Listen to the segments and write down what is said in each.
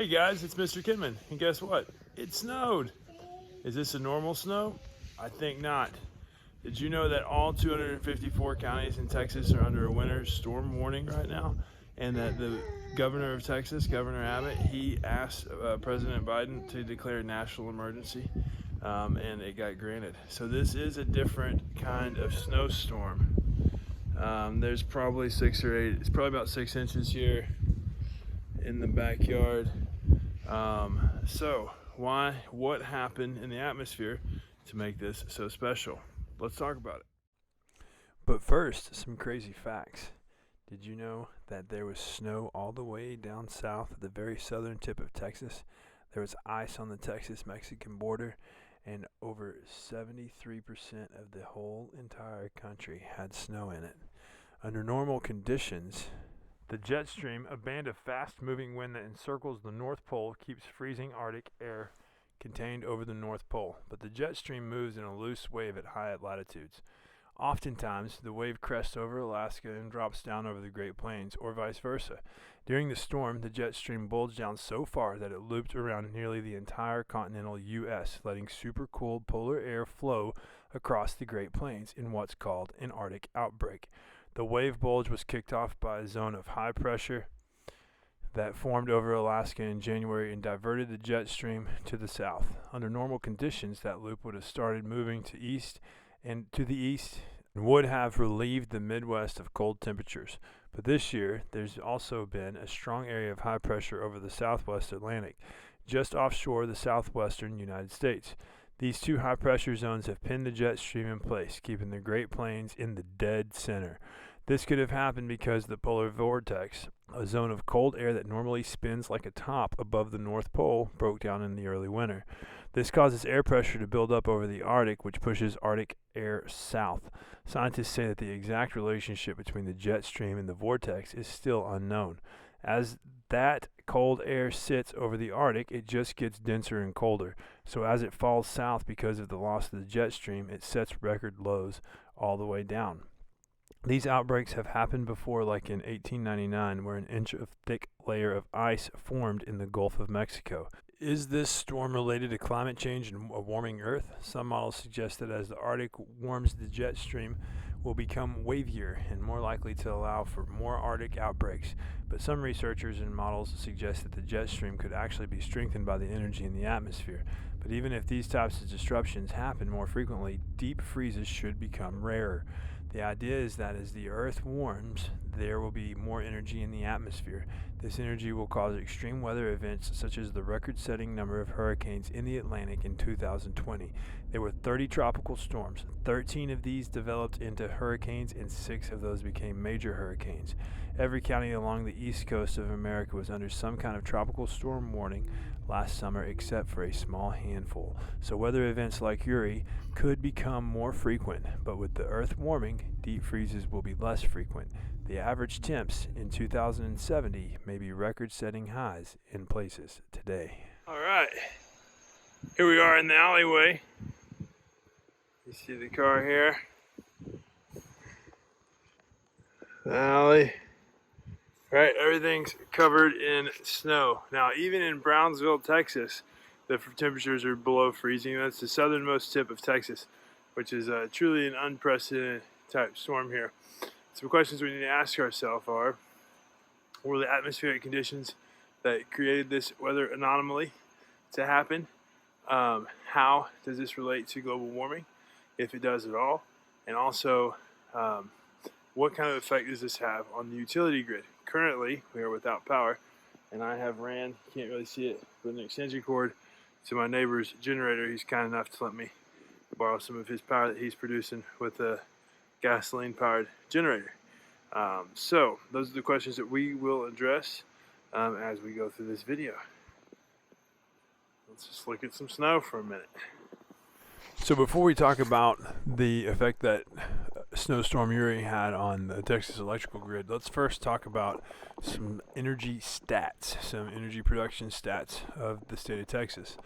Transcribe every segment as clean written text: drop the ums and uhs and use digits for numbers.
Hey guys, it's Mr. Kidman, and guess what? It snowed. Is this a normal snow? I think not. Did you know that all 254 counties in Texas are under a winter storm warning right now? And that the governor of Texas, Governor Abbott, he asked President Biden to declare a national emergency, and it got granted. So this is a different kind of snowstorm. There's probably 6 or 8, it's probably about 6 inches here in the backyard. So what happened in the atmosphere to make this so special? Let's talk about it. But first, some crazy facts. Did you know that there was snow all the way down south at the very southern tip of Texas? There was ice on the Texas-Mexican border, and over 73% of the whole entire country had snow in it. Under normal conditions, the jet stream, a band of fast-moving wind that encircles the North Pole, keeps freezing Arctic air contained over the North Pole. But the jet stream moves in a loose wave at high latitudes. Oftentimes, the wave crests over Alaska and drops down over the Great Plains, or vice versa. During the storm, the jet stream bulged down so far that it looped around nearly the entire continental U.S., letting super cold polar air flow across the Great Plains in what's called an Arctic outbreak. The wave bulge was kicked off by a zone of high pressure that formed over Alaska in January and diverted the jet stream to the south. Under normal conditions, that loop would have started moving to the east and would have relieved the Midwest of cold temperatures. But this year, there's also been a strong area of high pressure over the southwest Atlantic, just offshore the southwestern United States. These two high-pressure zones have pinned the jet stream in place, keeping the Great Plains in the dead center. This could have happened because the polar vortex, a zone of cold air that normally spins like a top above the North Pole, broke down in the early winter. This causes air pressure to build up over the Arctic, which pushes Arctic air south. Scientists say that the exact relationship between the jet stream and the vortex is still unknown. As that cold air sits over the Arctic, it just gets denser and colder. So as it falls south because of the loss of the jet stream, it sets record lows all the way down. These outbreaks have happened before, like in 1899, where an inch of thick layer of ice formed in the Gulf of Mexico. Is this storm related to climate change and a warming Earth? Some models suggest that as the Arctic warms, the jet stream will become wavier and more likely to allow for more Arctic outbreaks. But some researchers and models suggest that the jet stream could actually be strengthened by the energy in the atmosphere. But even if these types of disruptions happen more frequently, deep freezes should become rarer. The idea is that as the Earth warms, there will be more energy in the atmosphere. This energy will cause extreme weather events such as the record-setting number of hurricanes in the Atlantic in 2020. There were 30 tropical storms. 13 of these developed into hurricanes, and 6 of those became major hurricanes. Every county along the east coast of America was under some kind of tropical storm warning last summer, except for a small handful. So weather events like Uri could become more frequent, but with the Earth warming, deep freezes will be less frequent. The average temps in 2070 may be record-setting highs in places today. All right, here we are in the alleyway. You see the car here? The alley. Right, everything's covered in snow. Now, even in Brownsville, Texas, the temperatures are below freezing. That's the southernmost tip of Texas, which is truly an unprecedented type storm here. Some questions we need to ask ourselves are, were the atmospheric conditions that created this weather anomaly to happen? How does this relate to global warming, if it does at all? And also, what kind of effect does this have on the utility grid? Currently, we are without power, and I have ran, you can't really see it, with an extension cord to my neighbor's generator. He's kind enough to let me borrow some of his power that he's producing with a gasoline-powered generator. So, those are the questions that we will address as we go through this video. Let's just look at some snow for a minute. So before we talk about the effect that Snowstorm Uri had on the Texas electrical grid, let's first talk about some energy stats, some energy production stats of the state of Texas.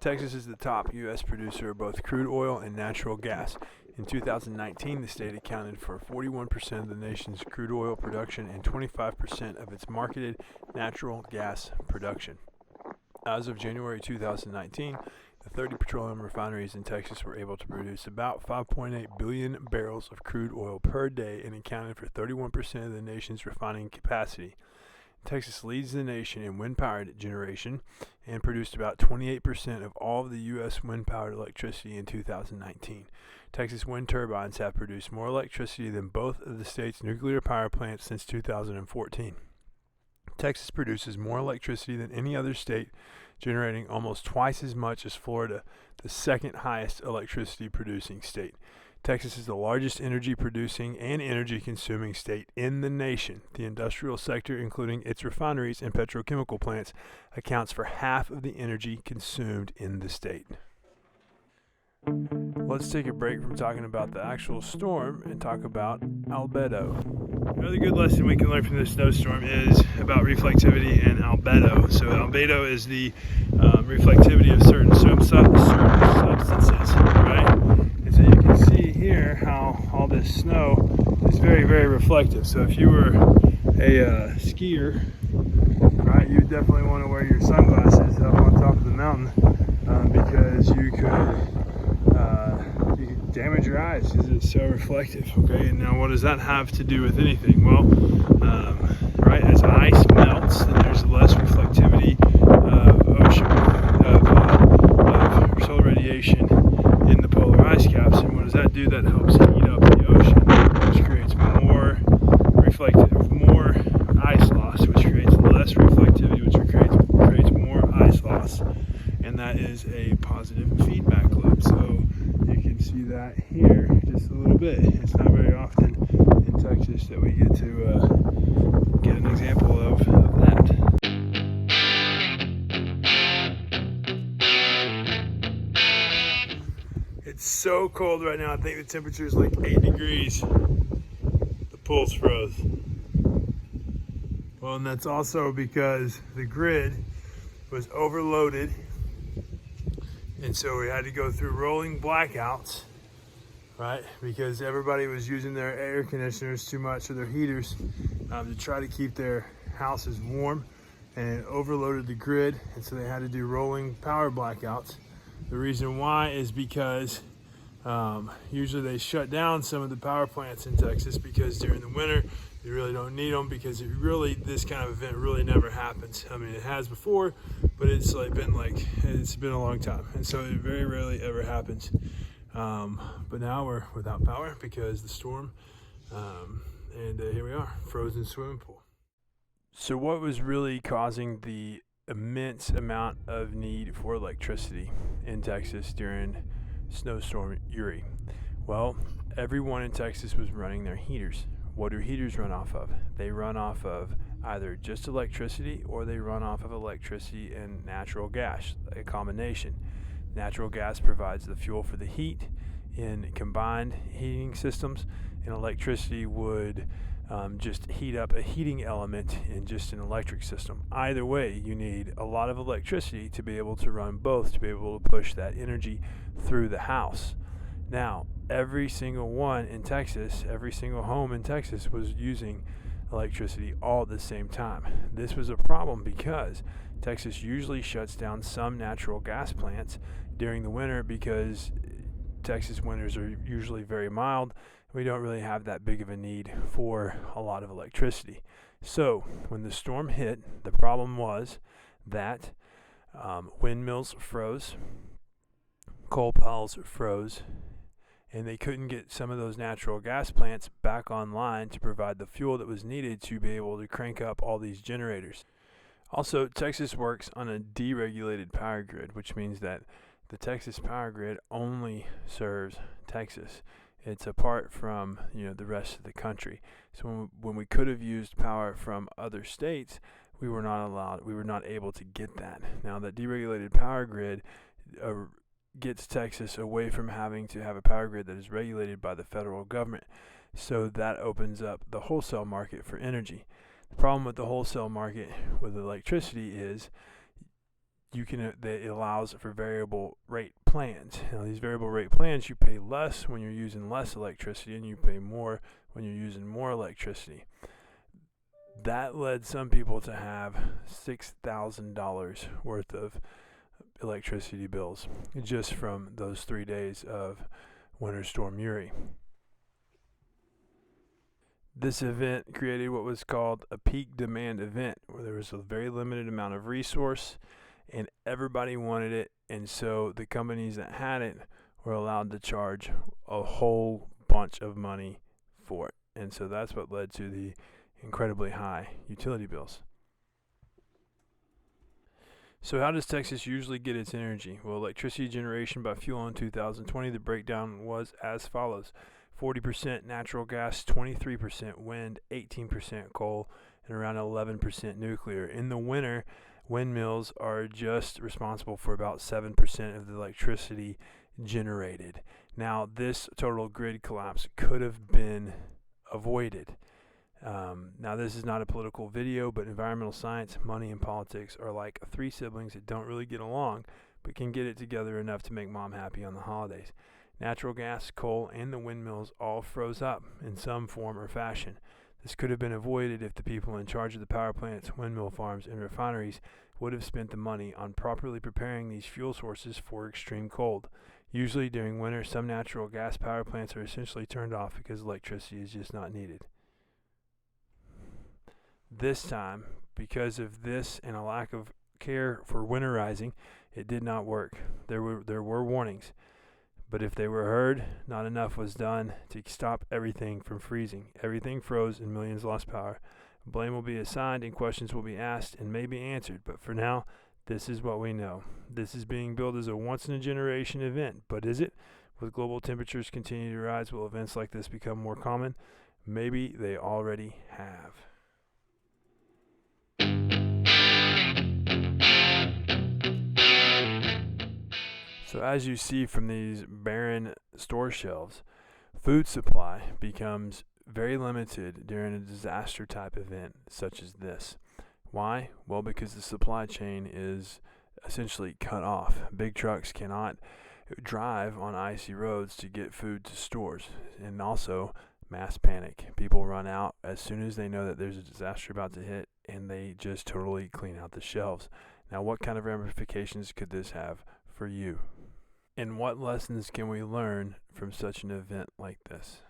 Texas is the top U.S. producer of both crude oil and natural gas. In 2019, the state accounted for 41% of the nation's crude oil production and 25% of its marketed natural gas production. As of January 2019, the 30 petroleum refineries in Texas were able to produce about 5.8 billion barrels of crude oil per day and accounted for 31% of the nation's refining capacity. Texas leads the nation in wind-powered generation and produced about 28% of all of the U.S. wind-powered electricity in 2019. Texas wind turbines have produced more electricity than both of the state's nuclear power plants since 2014. Texas produces more electricity than any other state, generating almost twice as much as Florida, the second highest electricity producing state. Texas is the largest energy producing and energy consuming state in the nation. The industrial sector, including its refineries and petrochemical plants, accounts for half of the energy consumed in the state. Let's take a break from talking about the actual storm and talk about Albedo. Another good lesson we can learn from this snowstorm is about reflectivity and albedo. So albedo is the reflectivity of certain substances, right? And so you can see here how all this snow is very, very reflective. So if you were a skier, right, you definitely want to wear your sunglasses up on top of the mountain because you could damage your eyes because it's so reflective. Okay, and now what does that have to do with anything? Well, right, as ice melts, then there's less reflectivity of solar radiation in the polar ice caps. And what does that do? That helps heat up the ocean, which creates more ice loss, which creates less reflectivity, which creates more ice loss, and that is a positive feedback loop. So you can see that here just a little bit. It's not very often in Texas that we get to get an example of that. It's so cold right now. I think the temperature is like 8 degrees. The pool's froze. Well, and that's also because the grid was overloaded. And so we had to go through rolling blackouts, right? Because everybody was using their air conditioners too much or their heaters to try to keep their houses warm, and it overloaded the grid. And so they had to do rolling power blackouts. The reason why is because usually they shut down some of the power plants in Texas because during the winter you really don't need them, because this kind of event really never happens. I mean, it has before, but it's been a long time, and so it very rarely ever happens. But now we're without power because the storm, and here we are, frozen swimming pool. So what was really causing the immense amount of need for electricity in Texas during snowstorm Uri? Well, everyone in Texas was running their heaters. What do heaters run off of? They run off of either just electricity, or they run off of electricity and natural gas, a combination. Natural gas provides the fuel for the heat in combined heating systems, and electricity would just heat up a heating element in just an electric system. Either way, you need a lot of electricity to be able to run both, to be able to push that energy through the house. Now, every single one in Texas, every single home in Texas was using electricity all at the same time. This was a problem because Texas usually shuts down some natural gas plants during the winter because Texas winters are usually very mild. We don't really have that big of a need for a lot of electricity. So when the storm hit, the problem was that windmills froze, coal piles froze, and they couldn't get some of those natural gas plants back online to provide the fuel that was needed to be able to crank up all these generators. Also, Texas works on a deregulated power grid, which means that the Texas power grid only serves Texas. It's apart from the rest of the country. So when we could have used power from other states, we were not able to get that. Now, that deregulated power grid gets Texas away from having to have a power grid that is regulated by the federal government. So that opens up the wholesale market for energy. The problem with the wholesale market with electricity is it allows for variable rate plans. Now, these variable rate plans, you pay less when you're using less electricity, and you pay more when you're using more electricity. That led some people to have $6,000 worth of electricity bills just from those 3 days of Winter Storm Uri. This event created what was called a peak demand event, where there was a very limited amount of resource and everybody wanted it, and so the companies that had it were allowed to charge a whole bunch of money for it. And so that's what led to the incredibly high utility bills. So how does Texas usually get its energy? Well, electricity generation by fuel in 2020, the breakdown was as follows: 40% natural gas, 23% wind, 18% coal, and around 11% nuclear. In the winter, windmills are just responsible for about 7% of the electricity generated. Now, this total grid collapse could have been avoided. Now, this is not a political video, but environmental science, money, and politics are like three siblings that don't really get along, but can get it together enough to make mom happy on the holidays. Natural gas, coal, and the windmills all froze up in some form or fashion. This could have been avoided if the people in charge of the power plants, windmill farms, and refineries would have spent the money on properly preparing these fuel sources for extreme cold. Usually during winter, some natural gas power plants are essentially turned off because electricity is just not needed. This time, because of this and a lack of care for winterizing, it did not work. There were warnings, but if they were heard, not enough was done to stop everything from freezing. Everything froze and millions lost power. Blame will be assigned and questions will be asked and may be answered, but for now, this is what we know. This is being billed as a once-in-a-generation event, but is it? With global temperatures continuing to rise, will events like this become more common? Maybe they already have. So as you see from these barren store shelves, food supply becomes very limited during a disaster type event such as this. Why? Well, because the supply chain is essentially cut off. Big trucks cannot drive on icy roads to get food to stores, and also mass panic. People run out as soon as they know that there's a disaster about to hit, and they just totally clean out the shelves. Now, what kind of ramifications could this have for you? And what lessons can we learn from such an event like this?